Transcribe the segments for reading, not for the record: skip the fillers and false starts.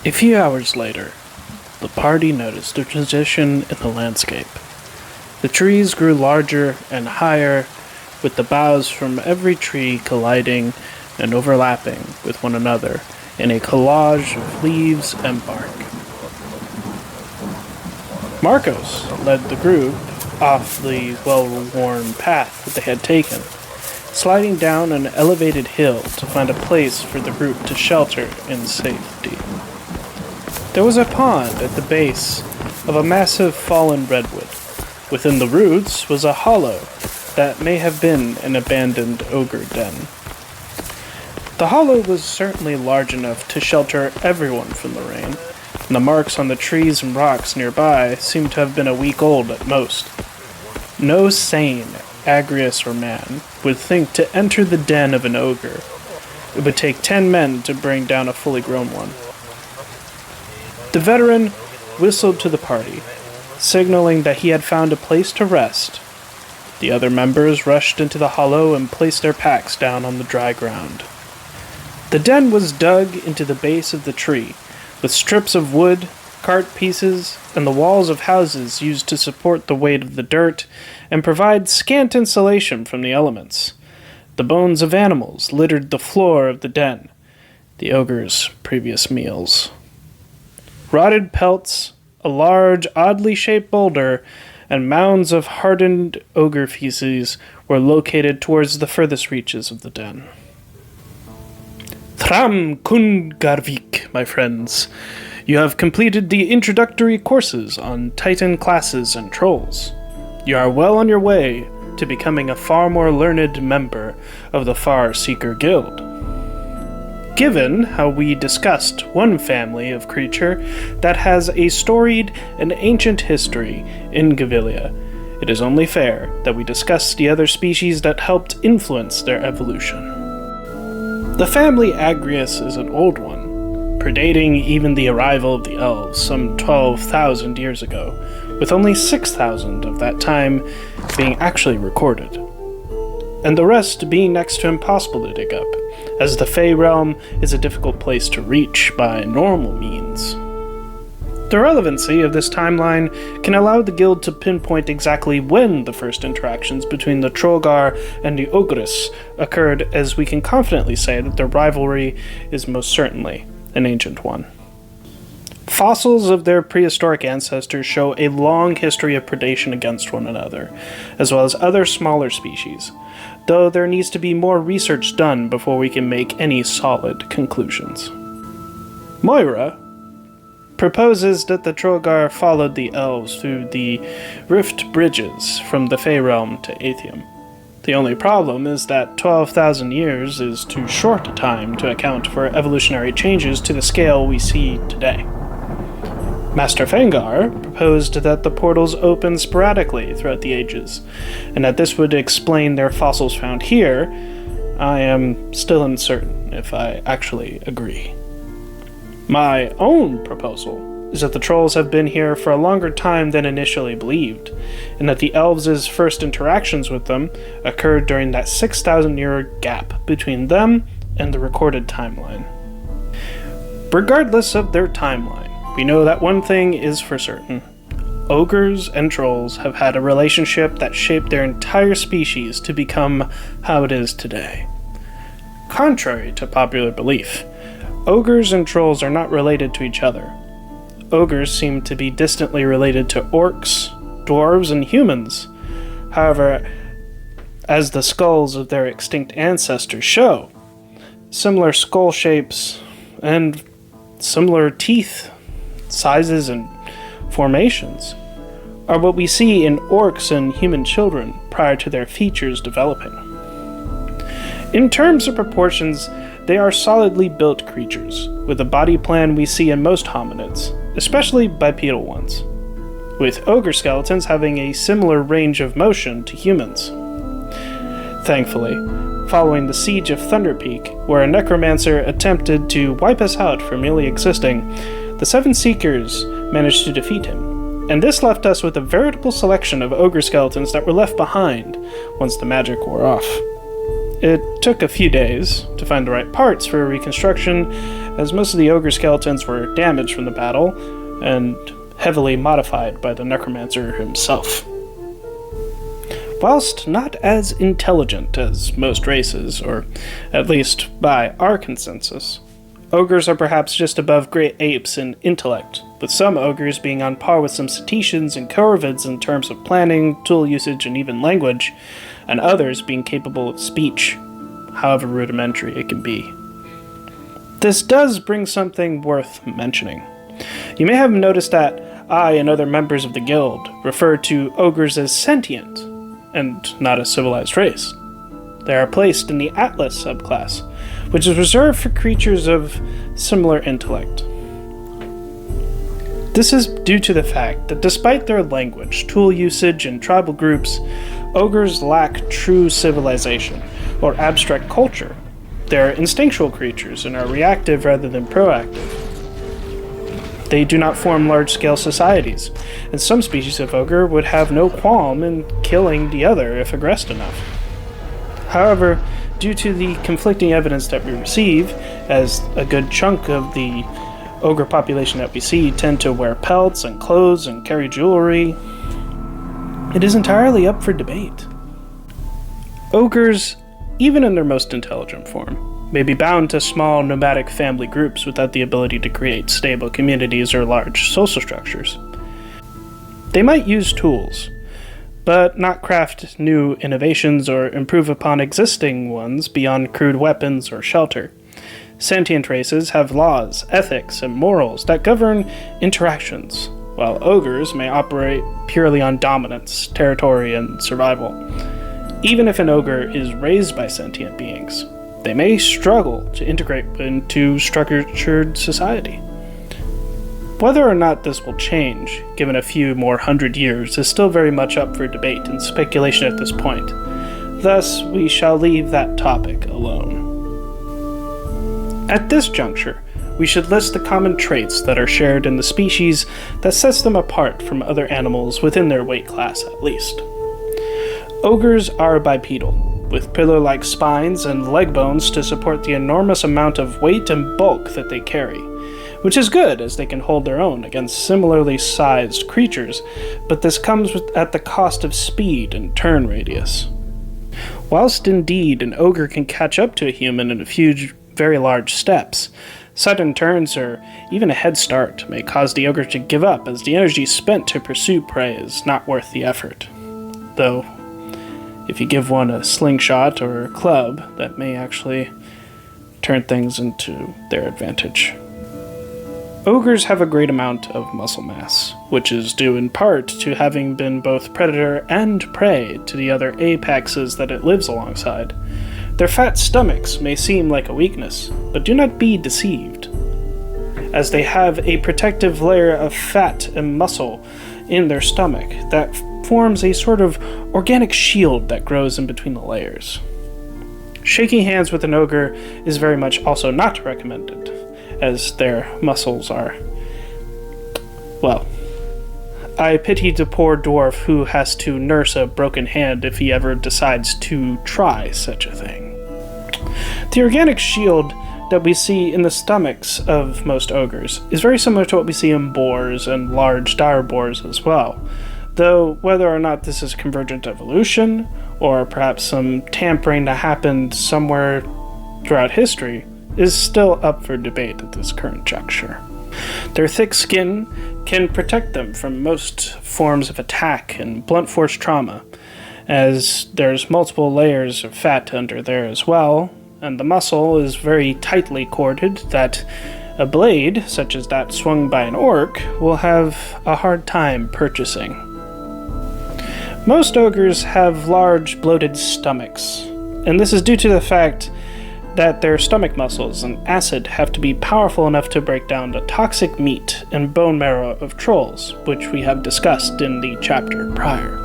A few hours later, the party noticed a transition in the landscape. The trees grew larger and higher, with the boughs from every tree colliding and overlapping with one another in a collage of leaves and bark. Marcos led the group off the well-worn path that they had taken, sliding down an elevated hill to find a place for the group to shelter in safety. There was a pond at the base of a massive fallen redwood. Within the roots was a hollow that may have been an abandoned ogre den. The hollow was certainly large enough to shelter everyone from the rain, and the marks on the trees and rocks nearby seemed to have been a week old at most. No sane Agrius or man would think to enter the den of an ogre. It would take 10 men to bring down a fully grown one. The veteran whistled to the party, signaling that he had found a place to rest. The other members rushed into the hollow and placed their packs down on the dry ground. The den was dug into the base of the tree, with strips of wood, cart pieces, and the walls of houses used to support the weight of the dirt and provide scant insulation from the elements. The bones of animals littered the floor of the den, the ogre's previous meals. Rotted pelts, a large, oddly shaped boulder, and mounds of hardened ogre feces were located towards the furthest reaches of the den. Thram kun garvik, my friends. You have completed the introductory courses on Titan classes and trolls. You are well on your way to becoming a far more learned member of the Far Seeker Guild. Given how we discussed one family of creature that has a storied and ancient history in Gavilian, it is only fair that we discuss the other species that helped influence their evolution. The family Agrius is an old one, predating even the arrival of the elves some 12,000 years ago, with only 6,000 of that time being actually recorded, and the rest being next to impossible to dig up, as the Fey realm is a difficult place to reach by normal means. The relevancy of this timeline can allow the guild to pinpoint exactly when the first interactions between the Trollgar and the Ogres occurred, as we can confidently say that their rivalry is most certainly an ancient one. Fossils of their prehistoric ancestors show a long history of predation against one another, as well as other smaller species, though there needs to be more research done before we can make any solid conclusions. Moira proposes that the Trollgar followed the elves through the rift bridges from the Fey realm to Athium. The only problem is that 12,000 years is too short a time to account for evolutionary changes to the scale we see today. Master Fengar proposed that the portals open sporadically throughout the ages, and that this would explain their fossils found here. I am still uncertain if I actually agree. My own proposal is that the trolls have been here for a longer time than initially believed, and that the elves' first interactions with them occurred during that 6,000-year gap between them and the recorded timeline. Regardless of their timeline, we know that one thing is for certain. Ogres and trolls have had a relationship that shaped their entire species to become how it is today. Contrary to popular belief, ogres and trolls are not related to each other. Ogres seem to be distantly related to orcs, dwarves, and humans. However, as the skulls of their extinct ancestors show, similar skull shapes and similar teeth, sizes, and formations are what we see in orcs and human children prior to their features developing. In terms of proportions, they are solidly built creatures, with a body plan we see in most hominids, especially bipedal ones, with ogre skeletons having a similar range of motion to humans. Thankfully, following the siege of Thunder Peak, where a necromancer attempted to wipe us out for merely existing, the 7 Seekers managed to defeat him, and this left us with a veritable selection of ogre skeletons that were left behind once the magic wore off. It took a few days to find the right parts for reconstruction, as most of the ogre skeletons were damaged from the battle and heavily modified by the necromancer himself. Whilst not as intelligent as most races, or at least by our consensus, ogres are perhaps just above great apes in intellect, with some ogres being on par with some cetaceans and corvids in terms of planning, tool usage, and even language, and others being capable of speech, however rudimentary it can be. This does bring something worth mentioning. You may have noticed that I and other members of the guild refer to ogres as sentient, and not a civilized race. They are placed in the Atlas subclass, which is reserved for creatures of similar intellect. This is due to the fact that despite their language, tool usage, and tribal groups, ogres lack true civilization, or abstract culture. They are instinctual creatures and are reactive rather than proactive. They do not form large-scale societies, and some species of ogre would have no qualm in killing the other if aggressed enough. However, due to the conflicting evidence that we receive, as a good chunk of the ogre population that we see tend to wear pelts and clothes and carry jewelry, it is entirely up for debate. Ogres, even in their most intelligent form, may be bound to small nomadic family groups without the ability to create stable communities or large social structures. They might use tools, but not craft new innovations or improve upon existing ones beyond crude weapons or shelter. Sentient races have laws, ethics, and morals that govern interactions, while ogres may operate purely on dominance, territory, and survival. Even if an ogre is raised by sentient beings, they may struggle to integrate into structured society. Whether or not this will change, given a few more hundred years, is still very much up for debate and speculation at this point. Thus, we shall leave that topic alone. At this juncture, we should list the common traits that are shared in the species that sets them apart from other animals within their weight class at least. Ogres are bipedal, with pillar-like spines and leg bones to support the enormous amount of weight and bulk that they carry, which is good as they can hold their own against similarly sized creatures, but this comes at the cost of speed and turn radius. Whilst indeed an ogre can catch up to a human in a few very large steps, sudden turns or even a head start may cause the ogre to give up, as the energy spent to pursue prey is not worth the effort. Though, if you give one a slingshot or a club, that may actually turn things into their advantage. Ogres have a great amount of muscle mass, which is due in part to having been both predator and prey to the other apexes that it lives alongside. Their fat stomachs may seem like a weakness, but do not be deceived, as they have a protective layer of fat and muscle in their stomach that forms a sort of organic shield that grows in between the layers. Shaking hands with an ogre is very much also not recommended, as their muscles are, well, I pity the poor dwarf who has to nurse a broken hand if he ever decides to try such a thing. The organic shield that we see in the stomachs of most ogres is very similar to what we see in boars and large dire boars as well, though whether or not this is convergent evolution, or perhaps some tampering that happened somewhere throughout history, is still up for debate at this current juncture. Their thick skin can protect them from most forms of attack and blunt force trauma, as there's multiple layers of fat under there as well, and the muscle is very tightly corded that a blade, such as that swung by an orc, will have a hard time purchasing. Most ogres have large, bloated stomachs, and this is due to the fact that their stomach muscles and acid have to be powerful enough to break down the toxic meat and bone marrow of trolls, which we have discussed in the chapter prior.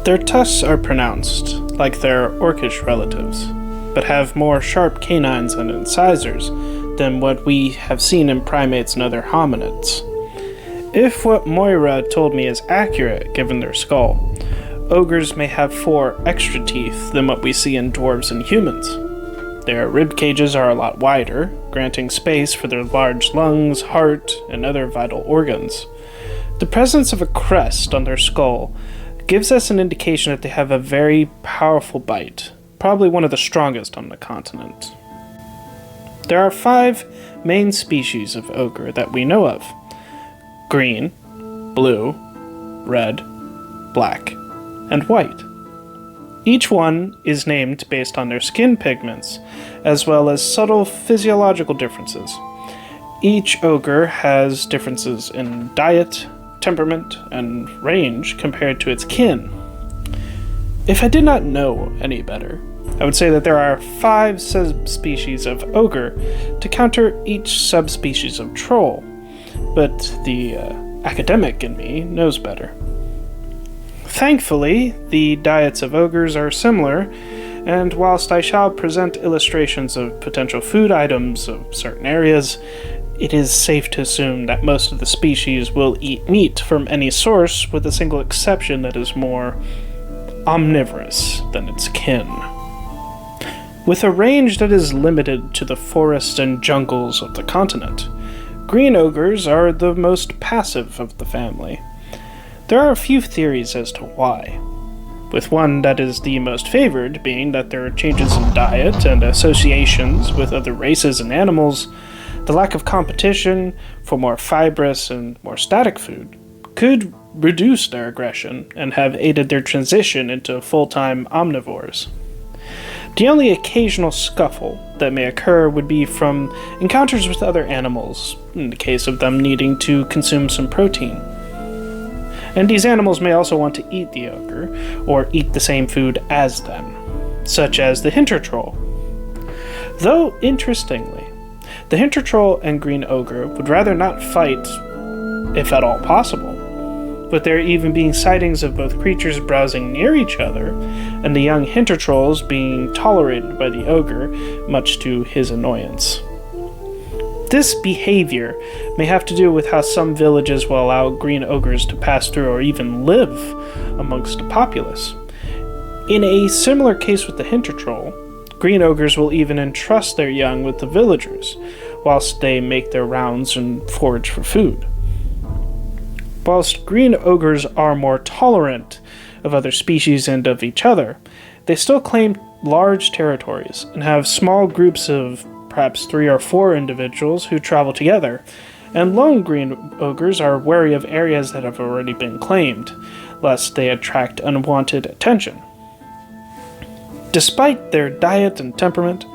Their tusks are pronounced, like their orcish relatives, but have more sharp canines and incisors than what we have seen in primates and other hominids. If what Moira told me is accurate, given their skull, ogres may have 4 extra teeth than what we see in dwarves and humans. Their rib cages are a lot wider, granting space for their large lungs, heart, and other vital organs. The presence of a crest on their skull gives us an indication that they have a very powerful bite, probably one of the strongest on the continent. There are 5 main species of ogre that we know of: green, blue, red, black, and white. Each one is named based on their skin pigments, as well as subtle physiological differences. Each ogre has differences in diet, temperament, and range compared to its kin. If I did not know any better, I would say that there are 5 subspecies of ogre to counter each subspecies of troll, but the academic in me knows better. Thankfully, the diets of ogres are similar, and whilst I shall present illustrations of potential food items of certain areas, it is safe to assume that most of the species will eat meat from any source, with a single exception that is more omnivorous than its kin. With a range that is limited to the forests and jungles of the continent, green ogres are the most passive of the family. There are a few theories as to why, with one that is the most favored being that their changes in diet and associations with other races and animals, the lack of competition for more fibrous and more static food, could reduce their aggression and have aided their transition into full-time omnivores. The only occasional scuffle that may occur would be from encounters with other animals, in the case of them needing to consume some protein. And these animals may also want to eat the ogre, or eat the same food as them, such as the hintertroll. Though, interestingly, the hintertroll and green ogre would rather not fight, if at all possible, with there even being sightings of both creatures browsing near each other, and the young hintertrolls being tolerated by the ogre, much to his annoyance. This behavior may have to do with how some villages will allow green ogres to pass through or even live amongst the populace. In a similar case with the hintertroll, green ogres will even entrust their young with the villagers, whilst they make their rounds and forage for food. Whilst green ogres are more tolerant of other species and of each other, they still claim large territories and have small groups of perhaps 3 or 4 individuals who travel together, and lone green ogres are wary of areas that have already been claimed, lest they attract unwanted attention. Despite their diet and temperament,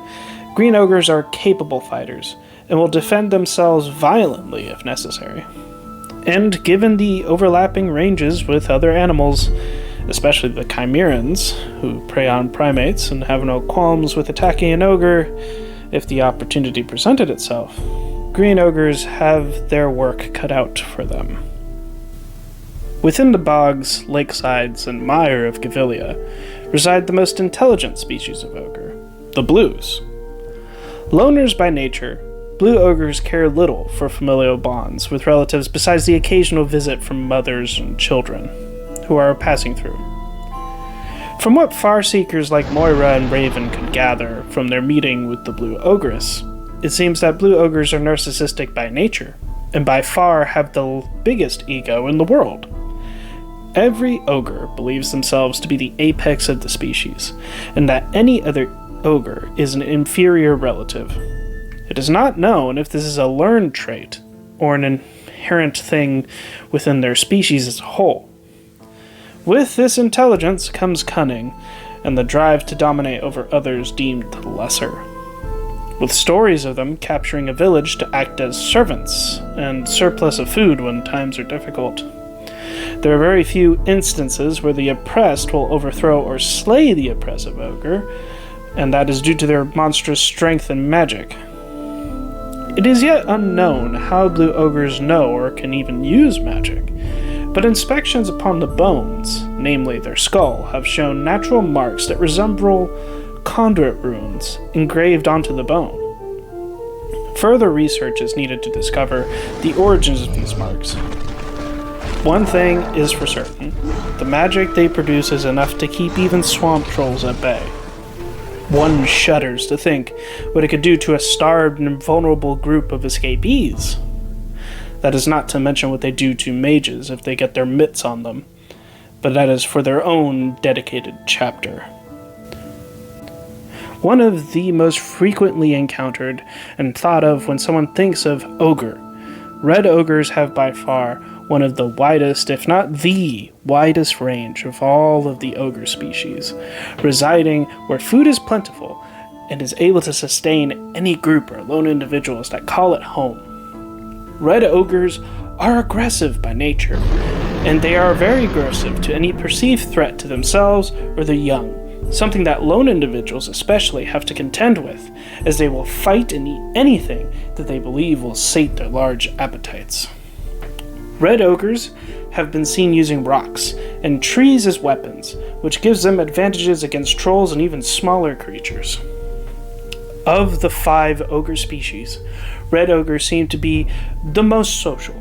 green ogres are capable fighters, and will defend themselves violently if necessary. And given the overlapping ranges with other animals, especially the chimerans, who prey on primates and have no qualms with attacking an ogre, if the opportunity presented itself, green ogres have their work cut out for them. Within the bogs, lakesides, and mire of Gavilia reside the most intelligent species of ogre, the blues. Loners by nature, blue ogres care little for familial bonds with relatives besides the occasional visit from mothers and children who are passing through. From what far-seekers like Moira and Raven could gather from their meeting with the blue ogress, it seems that blue ogres are narcissistic by nature, and by far have the biggest ego in the world. Every ogre believes themselves to be the apex of the species, and that any other ogre is an inferior relative. It is not known if this is a learned trait, or an inherent thing within their species as a whole. With this intelligence comes cunning, and the drive to dominate over others deemed lesser. With stories of them capturing a village to act as servants, and surplus of food when times are difficult. There are very few instances where the oppressed will overthrow or slay the oppressive ogre, and that is due to their monstrous strength and magic. It is yet unknown how blue ogres know or can even use magic, but inspections upon the bones, namely their skull, have shown natural marks that resemble conduit runes engraved onto the bone. Further research is needed to discover the origins of these marks. One thing is for certain, the magic they produce is enough to keep even swamp trolls at bay. One shudders to think what it could do to a starved and vulnerable group of escapees. That is not to mention what they do to mages if they get their mitts on them, but that is for their own dedicated chapter. One of the most frequently encountered and thought of when someone thinks of ogre, red ogres have by far one of the widest, if not the widest range of all of the ogre species, residing where food is plentiful and is able to sustain any group or lone individuals that call it home. Red ogres are aggressive by nature, and they are very aggressive to any perceived threat to themselves or their young, something that lone individuals especially have to contend with, as they will fight and eat anything that they believe will sate their large appetites. Red ogres have been seen using rocks and trees as weapons, which gives them advantages against trolls and even smaller creatures. Of the 5 ogre species, red ogres seem to be the most social,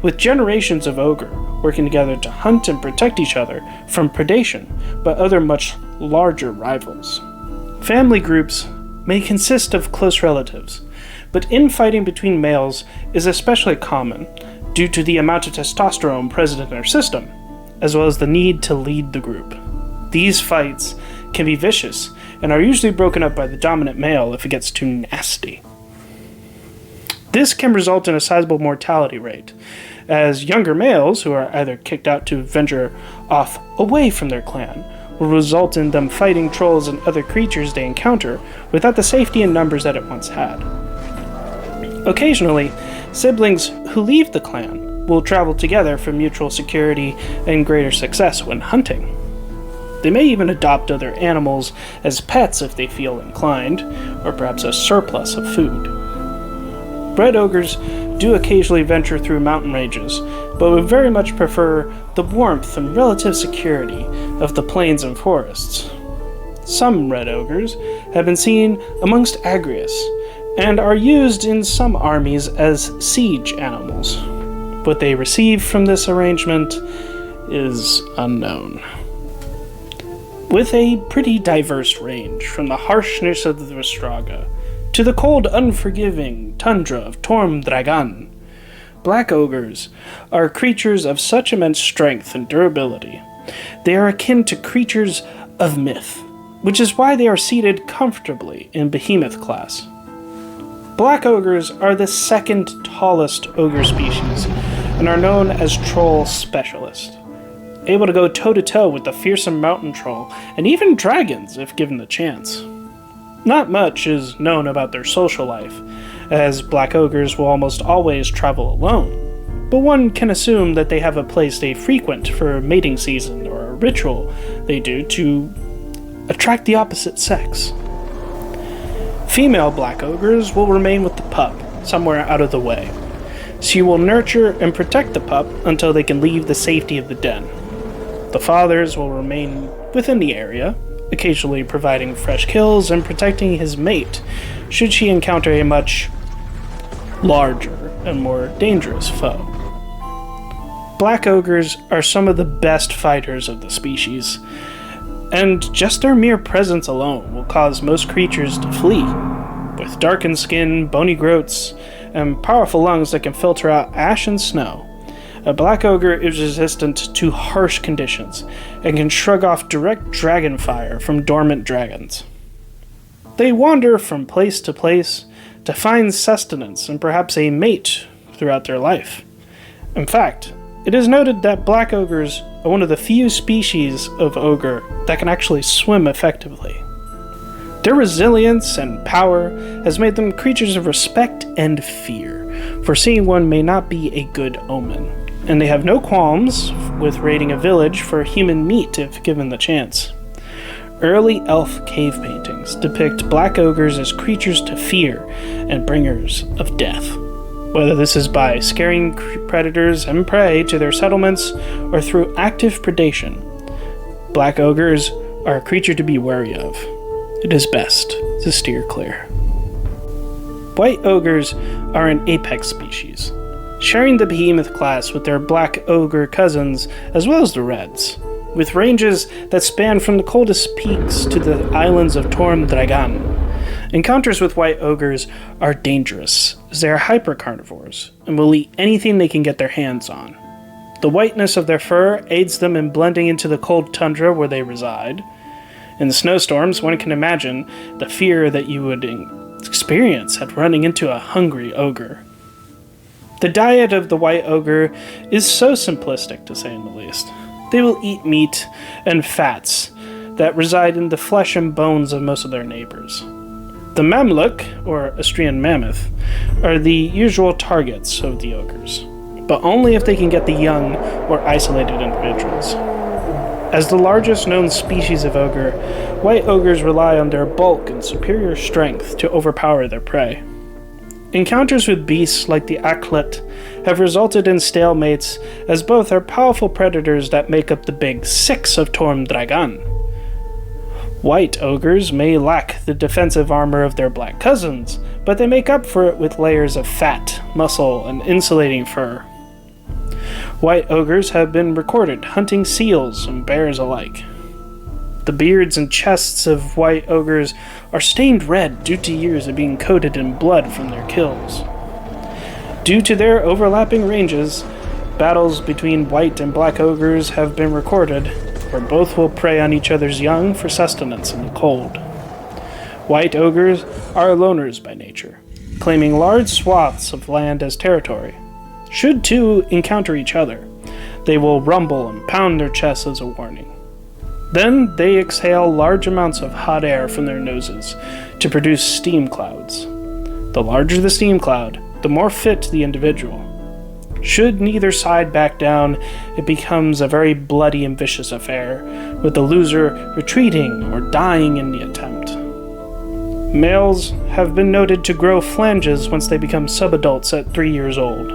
with generations of ogre working together to hunt and protect each other from predation by other much larger rivals. Family groups may consist of close relatives, but infighting between males is especially common due to the amount of testosterone present in their system, as well as the need to lead the group. These fights can be vicious and are usually broken up by the dominant male if it gets too nasty. This can result in a sizable mortality rate, as younger males who are either kicked out to venture off away from their clan will result in them fighting trolls and other creatures they encounter without the safety and numbers that it once had. Occasionally, siblings who leave the clan will travel together for mutual security and greater success when hunting. They may even adopt other animals as pets if they feel inclined, or perhaps a surplus of food. Red ogres do occasionally venture through mountain ranges, but would very much prefer the warmth and relative security of the plains and forests. Some red ogres have been seen amongst Ogres, and are used in some armies as siege animals. What they receive from this arrangement is unknown. With a pretty diverse range, from the harshness of the Vestraga to the cold, unforgiving tundra of Torm Dragan, black ogres are creatures of such immense strength and durability. They are akin to creatures of myth, which is why they are seated comfortably in behemoth class. Black ogres are the second tallest ogre species, and are known as troll specialists, able to go toe-to-toe with the fearsome mountain troll, and even dragons if given the chance. Not much is known about their social life, as black ogres will almost always travel alone, but one can assume that they have a place they frequent for mating season or a ritual they do to attract the opposite sex. Female black ogres will remain with the pup, somewhere out of the way. She will nurture and protect the pup until they can leave the safety of the den. The fathers will remain within the area, occasionally providing fresh kills and protecting his mate should she encounter a much larger and more dangerous foe. Black ogres are some of the best fighters of the species, and just their mere presence alone will cause most creatures to flee. With darkened skin, bony groats, and powerful lungs that can filter out ash and snow, a black ogre is resistant to harsh conditions and can shrug off direct dragon fire from dormant dragons. They wander from place to place to find sustenance and perhaps a mate throughout their life. In fact, it is noted that black ogres are one of the few species of ogre that can actually swim effectively. Their resilience and power has made them creatures of respect and fear, for seeing one may not be a good omen, and they have no qualms with raiding a village for human meat if given the chance. Early elf cave paintings depict black ogres as creatures to fear and bringers of death, whether this is by scaring predators and prey to their settlements or through active predation. Black ogres are a creature to be wary of. It is best to steer clear. White ogres are an apex species, sharing the behemoth class with their black ogre cousins as well as the reds. with ranges that span from the coldest peaks to the islands of Torm Dragan. Encounters with white ogres are dangerous, as they are hyper-carnivores, and will eat anything they can get their hands on. The whiteness of their fur aids them in blending into the cold tundra where they reside. In the snowstorms, one can imagine the fear that you would experience at running into a hungry ogre. The diet of the white ogre is so simplistic, to say in the least. They will eat meat and fats that reside in the flesh and bones of most of their neighbors. The Mamluk, or Austrian mammoth, are the usual targets of the ogres, but only if they can get the young or isolated individuals. As the largest known species of ogre, white ogres rely on their bulk and superior strength to overpower their prey. Encounters with beasts like the Aklet have resulted in stalemates, as both are powerful predators that make up the big six of Torm Dragan. White ogres may lack the defensive armor of their black cousins, but they make up for it with layers of fat, muscle, and insulating fur. White ogres have been recorded hunting seals and bears alike. The beards and chests of white ogres are stained red due to years of being coated in blood from their kills. Due to their overlapping ranges, battles between white and black ogres have been recorded, where both will prey on each other's young for sustenance in the cold. White ogres are loners by nature, claiming large swaths of land as territory. Should two encounter each other, they will rumble and pound their chests as a warning. Then they exhale large amounts of hot air from their noses to produce steam clouds. The larger the steam cloud, the more fit the individual. Should neither side back down, it becomes a very bloody and vicious affair, with the loser retreating or dying in the attempt. Males have been noted to grow flanges once they become subadults at 3 years old.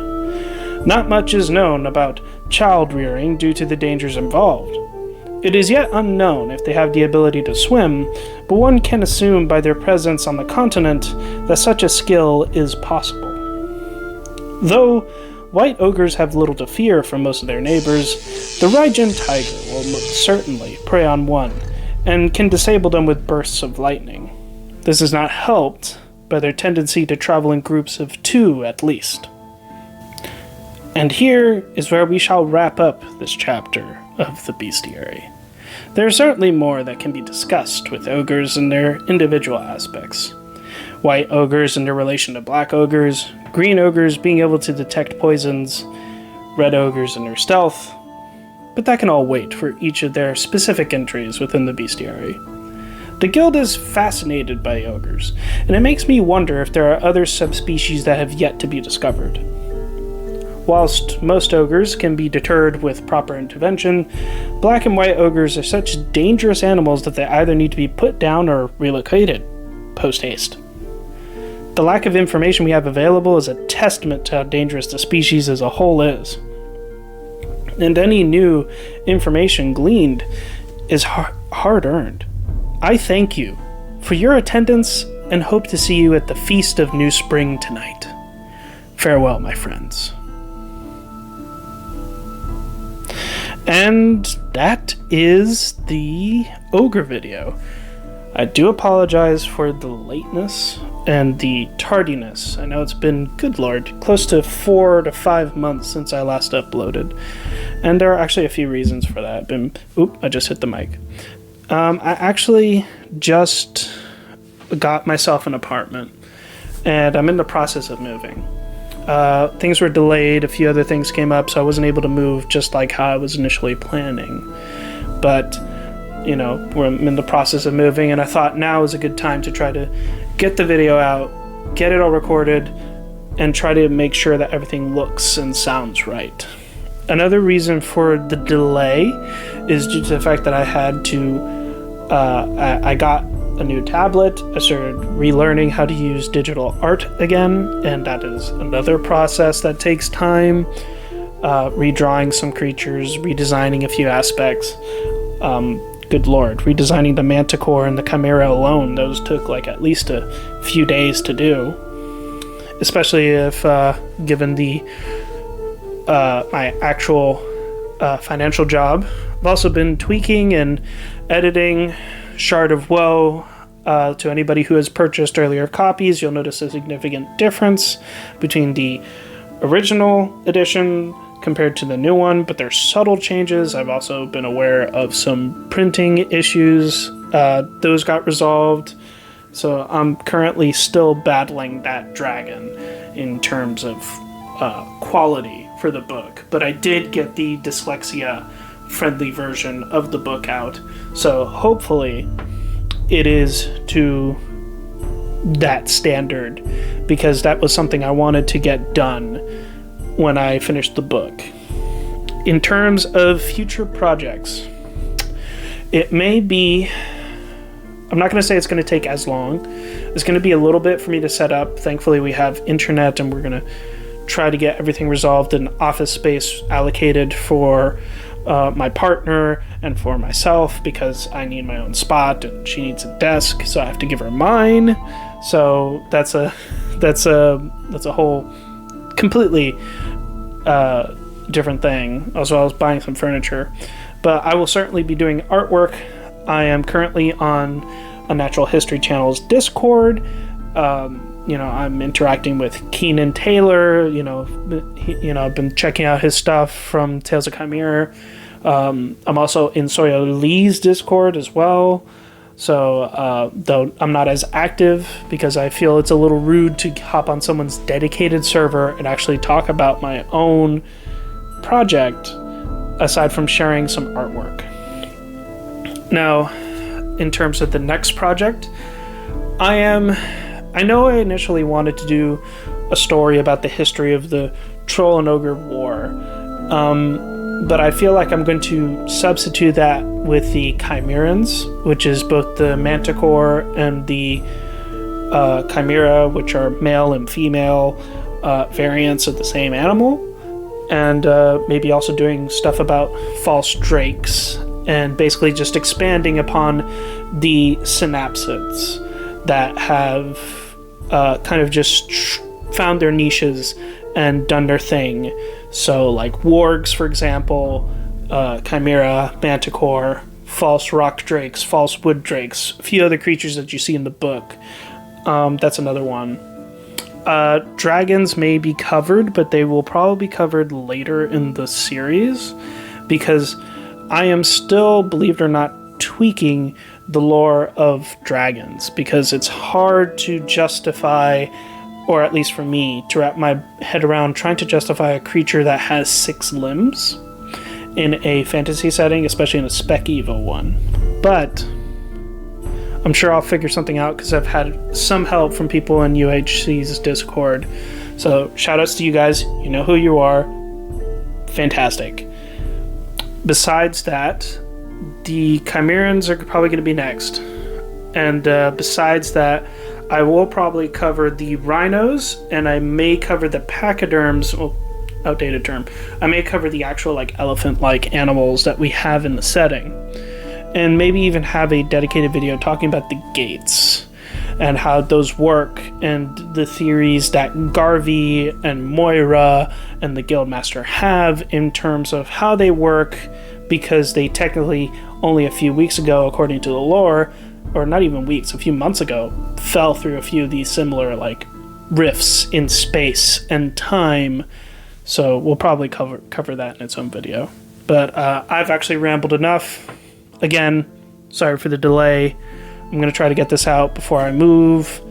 Not much is known about child rearing due to the dangers involved. It is yet unknown if they have the ability to swim, but one can assume by their presence on the continent that such a skill is possible. Though white ogres have little to fear from most of their neighbors, the Raijin tiger will most certainly prey on one, and can disable them with bursts of lightning. This is not helped by their tendency to travel in groups of 2 at least. And here is where we shall wrap up this chapter of the bestiary. There is certainly more that can be discussed with ogres and their individual aspects. White ogres and their relation to black ogres, green ogres being able to detect poisons, red ogres and their stealth, but that can all wait for each of their specific entries within the bestiary. The guild is fascinated by ogres, and it makes me wonder if there are other subspecies that have yet to be discovered. Whilst most ogres can be deterred with proper intervention, black and white ogres are such dangerous animals that they either need to be put down or relocated post-haste. The lack of information we have available is a testament to how dangerous the species as a whole is. And any new information gleaned is hard-earned. I thank you for your attendance and hope to see you at the Feast of New Spring tonight. Farewell, my friends. And that is the Ogre video. I do apologize for the lateness and the tardiness. I know it's been, good lord, close to 4 to 5 months since I last uploaded. And there are actually a few reasons for that. I just hit the mic. I actually just got myself an apartment, and I'm in the process of moving. Things were delayed, a few other things came up, so I wasn't able to move just like how I was initially planning. But, we're in the process of moving, and I thought now is a good time to try to get the video out, get it all recorded, and try to make sure that everything looks and sounds right. Another reason for the delay is due to the fact that I had to, I got a new tablet. I started relearning how to use digital art again, and that is another process that takes time. Redrawing some creatures, redesigning a few aspects. Good lord, redesigning the Manticore and the Chimera alone, those took at least a few days to do. Especially if, given the my actual financial job I've also been tweaking and editing Shard of Woe. To anybody who has purchased earlier copies, you'll notice a significant difference between the original edition compared to the new one, but there's subtle changes. I've also been aware of some printing issues. Those got resolved. So I'm currently still battling that dragon in terms of quality for the book. But I did get the dyslexia-friendly version of the book out. So hopefully it is to that standard, because that was something I wanted to get done when I finished the book. In terms of future projects, it may be, I'm not going to say it's going to take as long. It's going to be a little bit for me to set up. Thankfully, we have internet, and we're going to try to get everything resolved and office space allocated for my partner and for myself, because I need my own spot and she needs a desk, so I have to give her mine. So that's a whole completely different thing, as well as buying some furniture. But I will certainly be doing artwork. I am currently on a Natural History Channel's Discord. I'm interacting with Keenan Taylor. I've been checking out his stuff from Tales of Chimera. I'm also in Soyo Lee's Discord as well. So, though I'm not as active, because I feel it's a little rude to hop on someone's dedicated server and actually talk about my own project, aside from sharing some artwork. Now, in terms of the next project, I know I initially wanted to do a story about the history of the Troll and Ogre War, but I feel like I'm going to substitute that with the Chimerans, which is both the Manticore and the Chimera, which are male and female variants of the same animal, and maybe also doing stuff about false drakes, and basically just expanding upon the synapsids that have kind of just found their niches and done their thing. So like wargs, for example, chimera, manticore, false rock drakes, false wood drakes, a few other creatures that you see in the book. That's another one. Dragons may be covered, but they will probably be covered later in the series, because I am still, believe it or not, tweaking the lore of dragons, because it's hard to justify, or at least for me, to wrap my head around trying to justify a creature that has 6 limbs in a fantasy setting, especially in a spec evo one. But I'm sure I'll figure something out, because I've had some help from people in UHC's Discord. So shoutouts to you guys. You know who you are. Fantastic. Besides that, the Chimerans are probably going to be next. And besides that, I will probably cover the rhinos, and I may cover the pachyderms. Well, outdated term. I may cover the actual like elephant-like animals that we have in the setting. And maybe even have a dedicated video talking about the gates and how those work, and the theories that Garvey and Moira and the Guildmaster have in terms of how they work, because they technically only a few weeks ago, according to the lore, or not even weeks, a few months ago, fell through a few of these similar like rifts in space and time. So we'll probably cover that in its own video. But I've actually rambled enough. Again, sorry for the delay. I'm going to try to get this out before I move.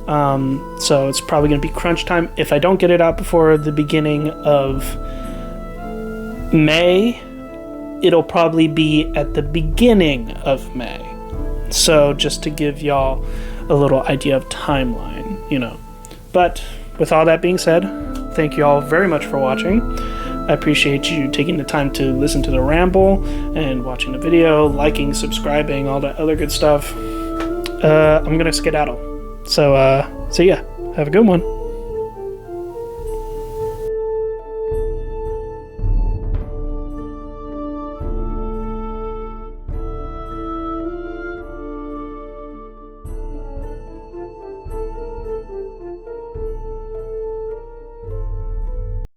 So it's probably going to be crunch time. If I don't get it out before the beginning of May, it'll probably be at the beginning of May. So just to give y'all a little idea of timeline, you know. But with all that being said, thank you all very much for watching. I appreciate you taking the time to listen to the ramble and watching the video, liking, subscribing, all that other good stuff. I'm gonna skedaddle. So yeah, have a good one.